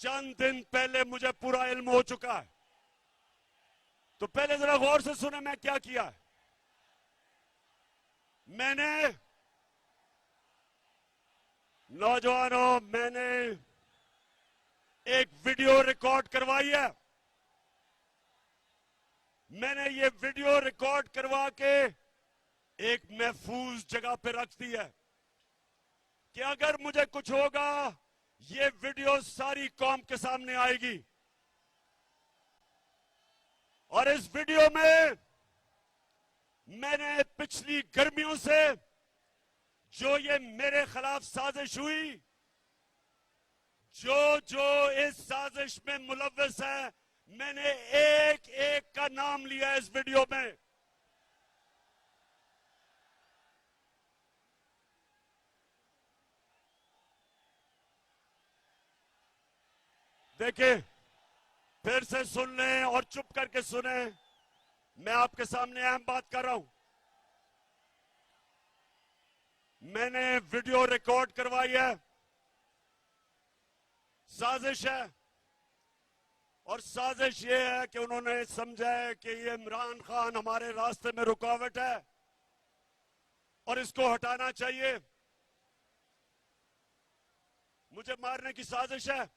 चंद दिन पहले मुझे पूरा इल्म हो चुका है। तो पहले जरा गौर से सुने मैं क्या किया है। मैंने नौजवानों, मैंने एक वीडियो रिकॉर्ड करवाई है। मैंने ये वीडियो रिकॉर्ड करवा के एक महफूज जगह पे रख दी है कि अगर मुझे कुछ होगा, ये वीडियो सारी कौम के सामने आएगी। और इस वीडियो में मैंने पिछली गर्मियों से जो ये मेरे खिलाफ साजिश हुई, जो इस साजिश में मुलव्वस है, मैंने एक एक का नाम लिया इस वीडियो में। देखिए, फिर से सुन लें और चुप करके सुने। मैं आपके सामने अहम बात कर रहा हूं। मैंने वीडियो रिकॉर्ड करवाई है। साजिश है, और साजिश ये है कि उन्होंने समझा है कि ये इमरान खान हमारे रास्ते में रुकावट है और इसको हटाना चाहिए। मुझे मारने की साजिश है,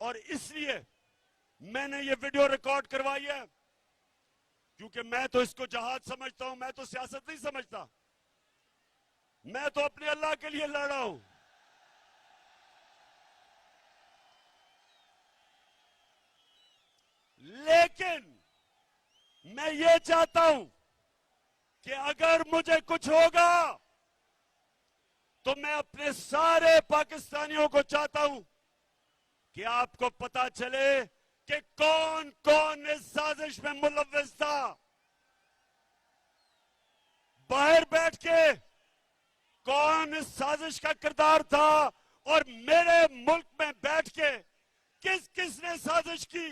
और इसलिए मैंने ये वीडियो रिकॉर्ड करवाई है, क्योंकि मैं तो इसको जहाद समझता हूं, मैं तो सियासत नहीं समझता। मैं तो अपने अल्लाह के लिए लड़ रहा हूं। लेकिन मैं ये चाहता हूं कि अगर मुझे कुछ होगा तो मैं अपने सारे पाकिस्तानियों को चाहता हूं कि आपको पता चले कि कौन कौन इस साजिश में मुलव्वस था। बाहर बैठ के कौन इस साजिश का किरदार था, और मेरे मुल्क में बैठ के किस किस ने साजिश की,